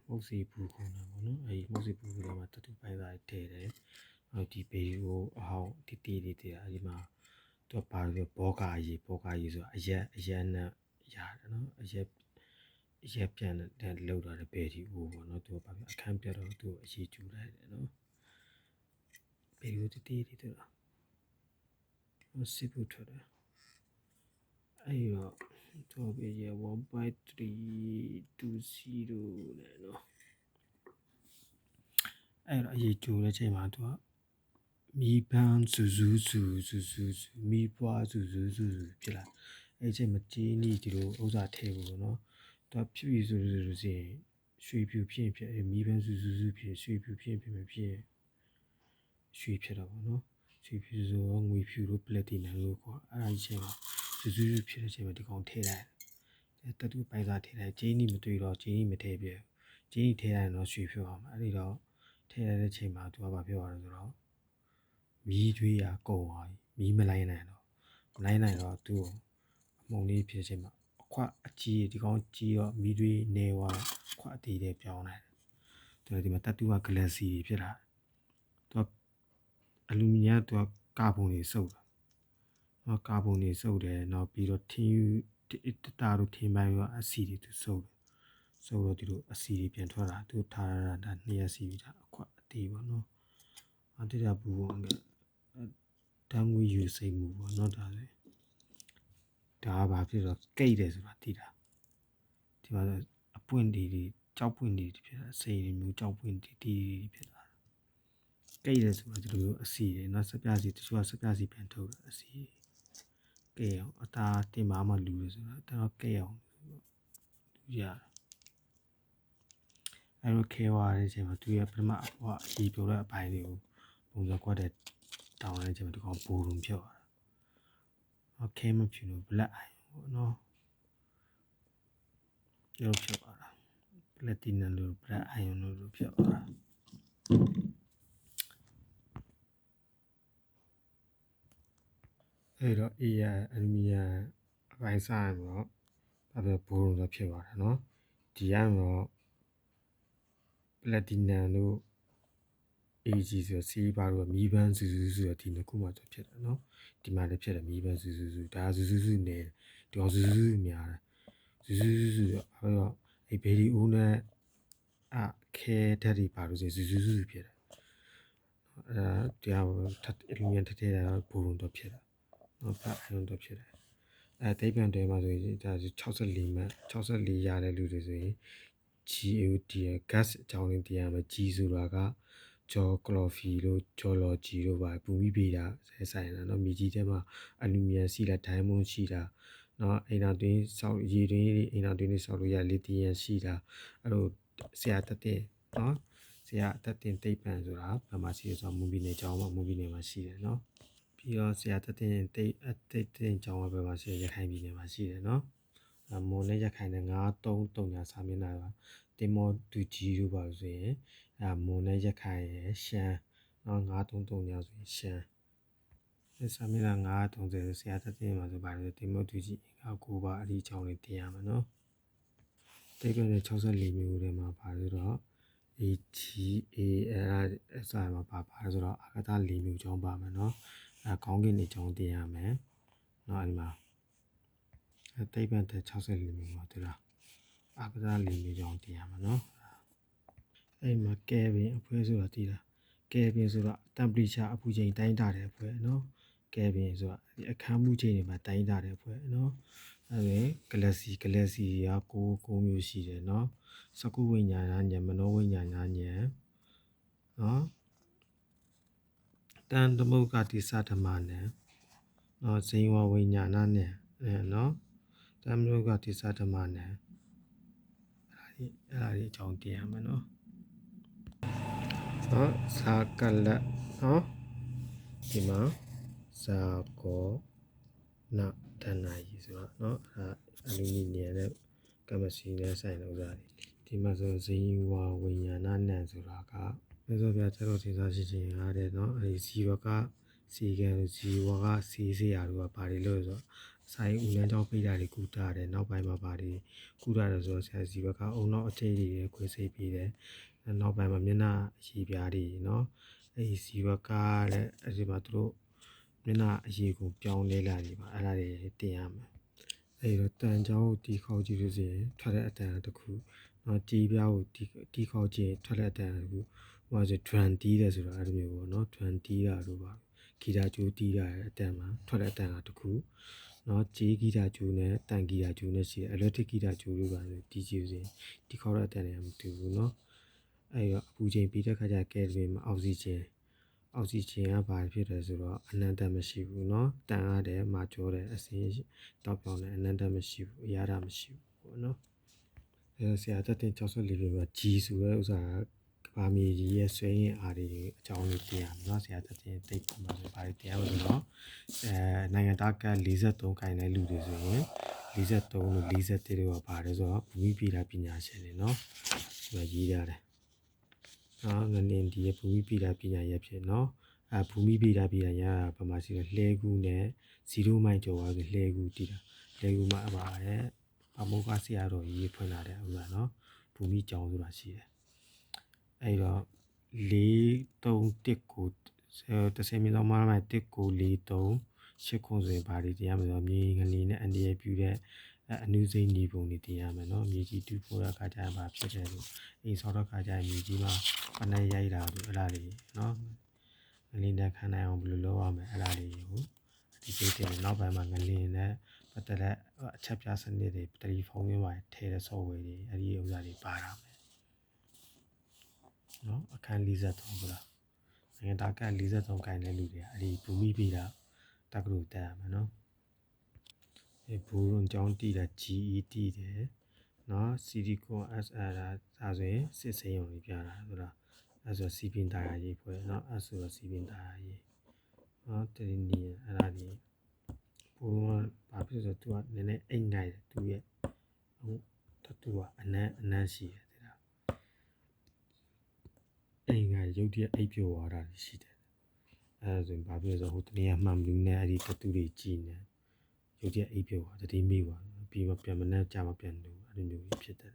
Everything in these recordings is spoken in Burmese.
မုတ်စီပူခုံတာပေါ့နော်အဲဒီမုတ်စီပူခုံမှာတတူပိုင်းသားထည့်တယ်ဒီဘေးကိုအဟောင်းတီတီလေးတည်းအဲဒီမှာသူကပါပြီးဘောကာကြီးဆိုတာအရက်နဲ့ရတယ်နော်အရက်ပြန်တဲ့လောက်တာပဲဒီဦးပေါ့နော်သူကပါပြီးအခန်းပြတ်တော့သူ့အရေးကျူလိုက်တယ်နော်ဘေးကိုတီတီလေးတည်းစစ်ဖို့ထွက်တယ်အဲ့တော့သူကပြေ1.320နဲ့နော်အဲ့တော့အရေးကျူတဲ့ချိန်မှာသူကမီးပန်းဇူမီးပွားဇူဖြစ်လာအဲ့ချိန်မှာကြီးနီဒီလိုဥစားထဲဖို့နော်သူကဖြစ်ပြီးဆိုရင်ရွှေဖြူဖြစ်မီးပန်းဇူဖြစ်ရွှေဖြူဖြစ်ရွှေဖြစ်တော့ပေါ့နော်ရွှေဖြူဆိုငွေဖြူတို့ပလက်တီနမ်တို့ကွာအဲ့ဒီချိန်မှာဇူဖြစ်တဲ့ချိန်မှာဒီကောင်ထဲလိုက်တတူပိုင်စားထဲလိုက်ဂျင်းနီမတွေ့တော့ဂျင်းနီမထဲပြဂျင်းနီထဲလိုက်တော့ရွှေဖြူအောင်အဲ့ဒီတော့ထဲလိုက်တဲ့ချိန်မှာသူကဘာပြောရလဲဆိုတော့မီးတွေးရကုန်သွားပြီမီးမလိုက်နိုင်တော့သူ့အမုံလေးဖြစ်ချိန်မှာအခွအကြီးဒီကောင်ကြီးတော့မီးတွေးနေသွားအခွအသေးတဲ့ပြောင်းလိုက်တယ်သူဒီမှာတတူကဂလက်စီဖြစ်လာသူကအလူမီနီယံသူကကာဗွန်တွေစုပ်တာကာဗွန်တွေစုပ်တယ်နောက်ပြီးတော့ထင်းယူတာတို့ထင်းပိုင်းရောအဆီတွေသူစုပ်တော့ဒီလိုအဆီတွေပြန်ထွက်လာသူထားရတာ2ရက်စီပြီးတာအခွအသေးပေါ့နော်အတိတ်ကဘူးပေါ့တန်းငွေယူစိတ်မှုပေါ့နော်ဒါကဘာဖြစ်တော့ကိတ်တယ်ဆိုတာသိတာဒီမှာအပွင့်တွေကြောက်ပွင့်တွေဖြစ်တာစိတ်မျိုးကြောက်ပွင့်တီဖြစ်တာကိတ်တယ်ဆိုတာဒီလိုအစီတွေနော်စပြစီတချို့ကစပြစီပြန်ထုတ်တာအစီကိတ်အောင်အသားတင်ပါမှလူတယ်ဆိုတာတော့ကိတ်အောင်လူရအဲ့လိုခဲသွားတဲ့အချိန်မှာသူရဲ့ပထမအဖွားအကြီးပြောတဲ့အပိုင်းတွေကိုပုံစံကွက်တဲ့တောင်းတဲ့အချိန်မှာဒီကောင်ပိုလုံးဖြောက်တာခဲမဖြူလို့ black eye ပေါ့နော်ကျောက်ဖြောက်တာပလက်တီနမ်လို့ black eye လို့ဖြောက်တာအဲ့တော့အလူမီနီယံအပိုင်းဆိုင်တော့ဒါပဲဘိုးလုံးတော့ဖြစ်သွားတာနော်ဒီကတော့ပလက်တီနမ်တို့ AG ဆိုစီးပါတော့မီးပန်းဇူဆိုဒီနှစ်ခုမှတော့ဖြစ်တယ်နော်ဒီမှာလည်းဖြစ်တယ်မီးပန်းဇူဒါဇူနေဒီကောင်ဇူများတယ်ဇူအဲ့တော့အဲ့ဘေဒီဦးနဲ့ခဲဓာတ်တွေပါလို့ဇူဖြစ်တယ်တရားအလူမီနီယံထထဲတာဘိုးလုံးတော့ဖြစ်တယ်နော်ဖတ်အလုံးတော့ဖြစ်တယ်သိပ္ပံတဲမှာဆိုရင်ဒါ64မှတ်64ရတဲ့လူတွေဆိုရင် GOD gas အကြောင်းရင်းတရားမှာ G ဆိုတာကဂျောကလော်ဖီတို့ဂျော်လော်ဂျီတို့ပါဘူမိဗေဒဆိုင်တာเนาะမြေကြီးထဲမှာအလူမီနီယံရှိတာဒိုင်းမွန်ရှိတာเนาะအိမ်နာတွင်းဆောက်ရေတွင်းအိမ်နာတွင်းဆောက်လို့ရလီသီယမ်ရှိတာအဲ့လိုဆရာတက်တဲ့เนาะဆရာအသက်တင်သိပ္ပံဆိုတာဘယ်မှာရှိလဲဆိုတော့မွန်ပြည်နယ်ကျောင်းမှာမွန်ပြည်နယ်မှာရှိတယ်เนาะပြီးတော့ဆရာတက်တင်ကျောင်းကဘယ်မှာရှိလဲရခိုင်ပြည်နယ်မှာရှိတယ်เนาะမွန်နဲ့ရခိုင်နဲ့933ညာစာမျက်နှာကတင်မောတူကြီးတို့ပါဆိုရင်မွန်နဲ့ရခိုင်ရယ်ရှမ်းနော်933ညာဆိုရင်ရှမ်းစာမျက်နှာ930ဆရာတက်တင်မှာဆိုပါတယ်တင်မောတူကြီးအင်္ဂါ9ပါအဲ့ဒီအကြောင်းလေးတင်ရမှာနော်တိတ်ကနေ64မျိုးထဲမှာပါဆိုတော့ AGA အစားမှာပါဆိုတော့အာဂတ4မျိုးကြောင်းပါမယ်နော်ခေါင်းကင်နေကြောင်းတင်ရမယ်နော်အဲ့ဒီမှာတိတ်ပန်တဲ့64မျိုးပါတွေ့လားအာဂတ4မျိုးကြောင်းတင်ရမှာနော်အဲ့မှာကဲပင်အဖွဲဆိုတာတည်လားကဲပင်ဆိုတော့ temperature အပူချိန်တိုင်းတာတဲ့ဖွဲနော်ကဲပင်ဆိုတာဒီအခန်းမှုချိန်တွေမှာတိုင်းတာတဲ့ဖွဲနော်အဲ့ဒါgalaxy က9မျိုးရှိတယ်နော်စကုဝိညာဏဉာဏ်မနောဝိညာဏဉာဏ်နော်တန်သမုဂ္ဂတိသဓမ္မနံနော်ဇိဝဝိညာဏနံနော်တန်သမုဂ္ဂတိသဓမ္မနံအဲ့ဒါဒီအကြောင်းတင်ရမယ်နော်နော်ဇာကလနော်ဒီမှာဇာကောနတဏ္ဍာကြီးဆိုတော့နော်အလူမီနီယံနဲ့ကမ္မစီနဲ့ဆိုင်တဲ့ဥစ္စာတွေဒီမှာဆိုဇိဝဝိညာဏနံဆိုတာကမြတ်စွာဘုရားကျတော့သင်္သာရှိခြင်းအားတဲ့နော်အဲဒီဇီဝကစီကံဇီဝကစီးစရာတို့ကဘာတွေလို့ဆိုတော့ ဆိုင်ဦးလန်းကြောင်းပိတ်တာတွေကူတာတယ်နောက်ပိုင်းမှာပါတယ်ကူတာတယ်ဆိုတော့ဆရာစီဘက်ကအုံနောက်အခြေတွေခွေစိတ်ပြီးတယ်နောက်ပိုင်းမှာမျက်နှာအရေပြားတွေနော်အဲ့စီဘက်ကလည်းအဲ့ဒီမှာသူတို့မျက်နှာအရေကိုပြောင်းလဲလာနေပါအဲ့ဒါတွေတင်ရမယ်အဲ့တော့တန်ချောင်းကိုတီခေါက်ကြည့်လို့ဆိုရင်ထွက်တဲ့အတန်တစ်ခုနော်ကြေးပြားကိုတီခေါက်ကြည့်ထွက်တဲ့အတန်တစ်ခုဟိုဆို drum တီးတယ်ဆိုတော့အဲ့လိုမျိုးပေါ့နော် drum တီးတာတို့ပါဂီတာကျိုးတီးတာအတန်မှာထွက်တဲ့အတန်ကတစ်ခုနော်ကြေးဂီတာကျိုးနဲ့တန်ဂီတာကျိုးနဲ့ရှိတယ် electric ဂီတာကျိုးတို့ပါဆိုတီးကြည့်ဆိုရင်တီခေါက်တဲ့အတန်တွေကမတူဘူးနော်အဲ့တော့အပူချိန်ပြီးတဲ့ခါကျကဲဆိုရင်အောက်ဆီဂျင်ကဘာဖြစ်တယ်ဆိုတော့အနံ့တမ်းမရှိဘူးเนาะတန်ရတယ်မာကျော်တယ်အစင်းတောက်ပြောင်းတယ်အနံ့တမ်းမရှိဘူးအရာတာမရှိဘူးပေါ့เนาะအဲဆရာတက်တင်64ပြမှာ G ဆိုတဲ့ဥစ္စာကဘာမြေကြီးရဲ့ဆွဲရင်အားတွေအကြောင်းလေးတင်ရမယ်เนาะဆရာတက်တင်တိတ်မှာဆိုဘာတွေတင်ရမလဲဆိုတော့နိုင်ငံသားက43ခိုင်တဲ့လူတွေဆိုရင်43လို့41လို့ကပါတယ်ဆိုတော့ဘူမိပြည်တာပညာရှင်တွေเนาะဒီမှာရေးရတယ်ငလင်ဒီဘူမိပြည်တာပညာရပ်ဖြစ်နော်ဘူမိပြည်တာပညာရပ်ကဘာမှရှိလဲလှဲကူးနဲ့0မိုင်ကျော်သွားဆိုလှဲကူးတည်တာလှဲကူးမှာအပါရဲ့အမောကဆရာတော်ကြီးဖွင့်လာတဲ့ဥစ္စာနော်ဘူမိကျောင်းဆိုတာရှိတယ်အဲ့တော့4319 30မိနစ်မှမှ1943 8ခုဆိုရင်ဘာတွေတရားမလို့မြေငလင်နဲ့အန်ဒီရဲ့ပြူတဲ့အနုစိမ့်နေပုံတွေတင်ရမယ်နော်မြေကြီးတူးဖို့တဲ့အခါကျရင်ဘာဖြစ်တယ်လို့အိမ်ဆောက်တဲ့အခါကျရင်မြေကြီးမှာပနက်ရိုက်တာလို့အဲ့ဒါတွေနော်ငလင်တန်းခံနိုင်အောင်ဘယ်လိုလုပ်ရမလဲအဲ့ဒါတွေကိုဒီပေးတယ်နောက်ပိုင်းမှာငလင်နဲ့ပတ်သက်တဲ့အချက်ပြစနစ်တွေတတိဖုံးမျိုးပါထည့်တဲ့ software တွေအဲ့ဒီဥစ္စာတွေပါတာမယ်နော်အခန်း43ဘလားနိုင်ငံသားက43ကိုင်တဲ့လူတွေအဲ့ဒီဘူမိပြည်တာတက္ကသိုလ်တက်ရမယ်နော်ဘူရွန်ကျောင်းတည်တာ GE တည်တယ်နော် Silicon SR ဒါဆိုရင်စစ်စိမ်းရုံတွေပြတာဆိုတာအဲ့ဆိုစီပင်တာရေးဖွဲ့နော်အဲ့ဆိုစီပင်တာရေးနော်တရင်ဒီအဲ့ဒါဒီဘူဘာဖြစ်ဆိုသူကနည်းနည်းအိမ်ငိုက်တယ်သူရဲ့သူကအနမ်းရှိတယ်တဲ့အိမ်ငိုက်ရုပ်တရက်အိပ်ပျော်သွားတာရှိတယ်အဲ့ဒါဆိုရင်ဘာဖြစ်ဆိုဟိုတနေ့ကမှန်ဘူးနဲ့အဲ့ဒီတူတွေကြည်နေရုပ်တရက်အိပ်ပျော်သွားတတိမိသွားပြီးမပြန်မနဲ့ကြာမပြန်လို့အဲ့လိုမျိုးဖြစ်တယ်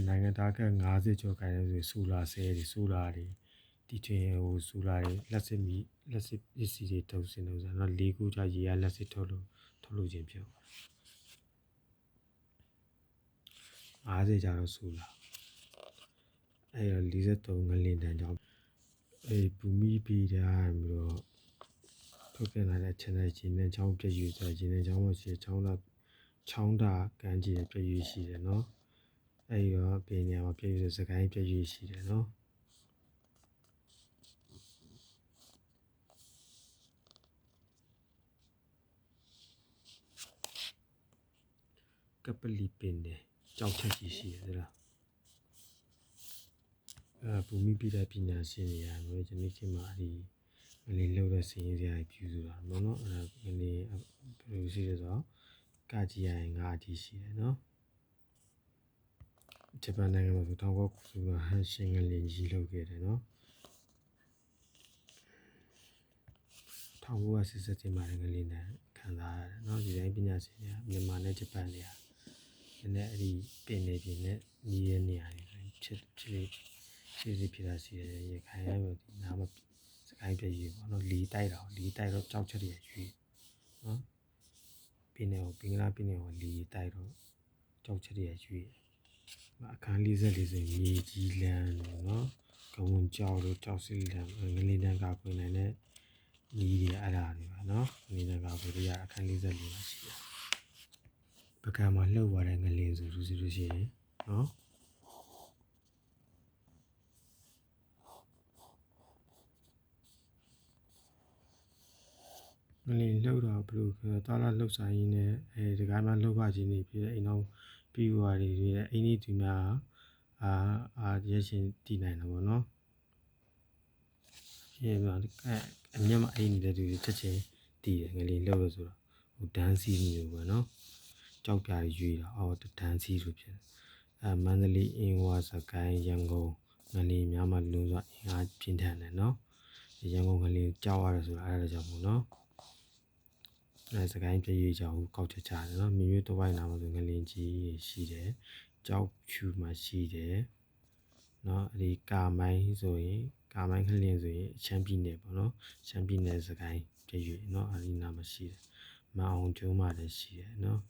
နိုင်ငံသားက50ကျော်ခိုင်နေဆိုဆူလာဆဲတွေဆူလာတွေဒီချင်းဟိုဆူလာတွေလက်စစ်ပစ္စည်းတွေတုံးစင်လို့ဆိုတော့၄ခုကြာရေရလက်စစ်ထုတ်လို့ခြင်းဖြစ်50ကြာတော့ဆူလာအဲ့တော့43ငလင်တန်းကြောင့်ဘူမိပြည်တာပြီးတော့ထုတ်ပြန်လာတဲ့ channel ချင်းနဲ့ချောင်းပြည့်ယူဆိုချင်းနဲ့ချောင်းမရှိချောင်းတာကန်းကြီးပြည့်ယူရှိတယ်နော်အဲ့တော့ပြည်နေမှာပြည့်ယူစကိုင်းပြည့်ယူရှိတယ်နော်ကပလီပင်တယ်ကြောက်ချက်ကြီးရှိတယ်လားဘူမိပြည်တာပညာရှင်တွေရာမျိုးဒီနေ့ခေတ်မှာဒီငလင်လောက်တဲ့စင်းစရာပြူဆိုတာနော်အဲ့ဒါငလင်ဘယ်လိုရှိလဲဆိုတော့ကာကြီးရင်ငါအတီးရှိတယ်နော်ဂျပန်နိုင်ငံမှာဆို1990မှာဟန်ရှင်ငလင်ကြီးလုပ်ခဲ့တယ်နော်1987မှာငလင်တန်းခံစားရတယ်နော်ဒီတိုင်းပညာရှင်တွေကမြန်မာနဲ့ဂျပန်တွေကလည်းအဲ့ဒီပင်နေပြင်နဲ့ညီးရဲ့နေရာတွေဖြစ်ဖြစ်တာရှိတယ်ရခိုင်ရဲ့ဒီနားမှာစကိုင်းပြည့်ပေါ့နော်လီတိုက်တော့ကြောက်ချက်တွေရွေးနော်ပင်နေကိုပင်ကလာပင်နေကိုလီတိုက်တော့ကြောက်ချက်တွေရွေးအခန်း44ဆိုမြေကြီးလန်းနော်ကဝွန်ကြောက်လို့ကြောက်စီလန်းငလင်တန်းကပွင့်နိုင်တဲ့ညီးတွေအဲ့ဒါတွေပါနော်ငလင်တန်းကပွင့်ရအခန်း44မှာရှိတယ်ပကံမှာလှုပ်သွားတဲ့ငလင်ဆိုလို့ရှိရင်နော်ငလင်လှုပ်တော့ဘလို့တာလာလှုပ်ဆိုင်ရင်းနဲ့ဒီကမှလှုပ်ပါခြင်းနေပြီးအိမ်အောင်ပြီးွားတွေအိမ်ကြီးသူများရရှင်တည်နိုင်တယ်ပေါ့နော်ရှင်းပါအမြတ်မအိမ်နေတဲ့သူတွေချက်ချင်းတည်တယ်ငလင်လှုပ်လို့ဆိုတော့ဟိုဒန်းစီမျိုးပေါ့နော်ကြောက်ပြားရွေးတာဒန်းစီဆိုဖြစ်တယ်မန္တလေးအင်းဝါစကိုင်းရန်ကုန်ငလင်များမှလုံးစွာအင်အားပြင်းထန်တယ်နော်ရန်ကုန်ငလင်ကြောက်ရတယ်ဆိုတာအဲ့ဒါကြောင့်မို့နော် စကိုင်းပြည့်ရွေးကြောင်ကောက်ချက်ချတယ်နော်မြို့တစ်ဝိုက်နာမှာဆိုငလင်ကြီးရှိတယ်ကြောက်ဖြူမှာရှိတယ်နော်ဒီကာမိုင်းဆိုရင်ကာမိုင်းခလင်းဆိုရင်ချမ်းပြည်နယ်ပေါ့နော်ချမ်းပြည်နယ်စကိုင်းပြည့်ရွေးနော်အဒီနာမှာရှိတယ်မအောင်ကျုံးမှာလည်းရှိတယ်နော်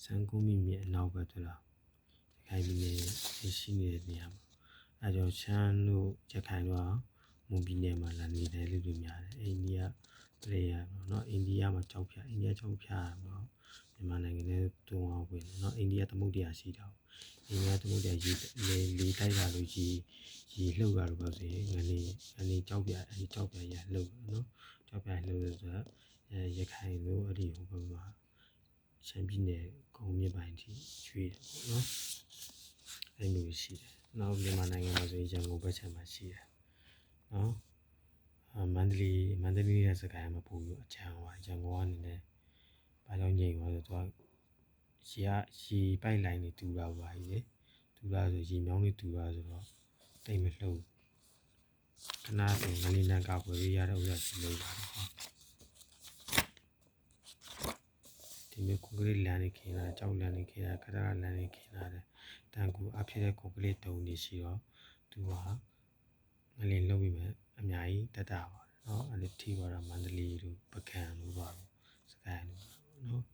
စံကူးမိမြေအနောက်ဘက်တို့လားခိုင်ပြည်နယ်ရှိနေတဲ့နေရာမှာအဲကြောင့်ချမ်းတို့ရခိုင်တို့မွန်ပြည်နယ်မှာလာနေတယ်လို့ပြောများတယ်အိန္ဒိယပြည်ရပေါ့နော်အိန္ဒိယမှာကြောက်ဖြာအိန္ဒိယကြောက်ဖြာပေါ့မြန်မာနိုင်ငံနဲ့တွန်းအောင်ဝင်နော်အိန္ဒိယသမုဒ္ဒရာရှိတာအိန္ဒိယသမုဒ္ဒရာရေတိုက်လာလို့ရေလှုပ်လာလို့ဆိုရင်ငနေကြောက်ဖြာအဲဒီကြောက်ဖြာရလှုပ်နော်ကြောက်ဖြာလှုပ်လို့ဆိုတော့ရခိုင်တို့အဲ့ဒီဟိုဘက်မှာရှမ်းပြည်နယ်ကုန်းမြင့်ပိုင်းထိရွှေ့တယ်ပေါ့နော်အဲ့လိုရှိတယ်နောက်မြန်မာနိုင်ငံမှာဆိုရင်ရန်ကုန်ဘက်ခြမ်းမှာရှိတယ်နော်မန္တလေးနဲ့စကိုင်းမှာပို့ပြီးအချမ်းဟွာရန်ကုန်ကနေလည်းဘာကြောင့်ငြိမ်သွားဆိုတော့ရေပိုက်လိုင်းတွေတူတာပါကြီးလေတူတာဆိုရေမြောင်းတွေတူတာဆိုတော့တိတ်မလှုပ်ခဏဆိုငလင်းတန်းကောက်ွယ်ရတဲ့ဥစ္စာစီလို့ရတယ်ဟောဒီမျိုးကွန်ကရစ်လမ်းတွေခင်းလာကြောက်လမ်းတွေခင်းလာခရလမ်းတွေခင်းလာတယ်တန်ကူအဖြစ်တဲ့ကွန်ကရစ်တုံးတွေရှိတော့သူကငလင်းလှုပ်ပြီးမှအများကြီးတက်တာပါတယ်နော်အဲ့ဒီထိသွားတာမန္တလေးတို့ပကံတို့ပါစကိုင်းတို့နော်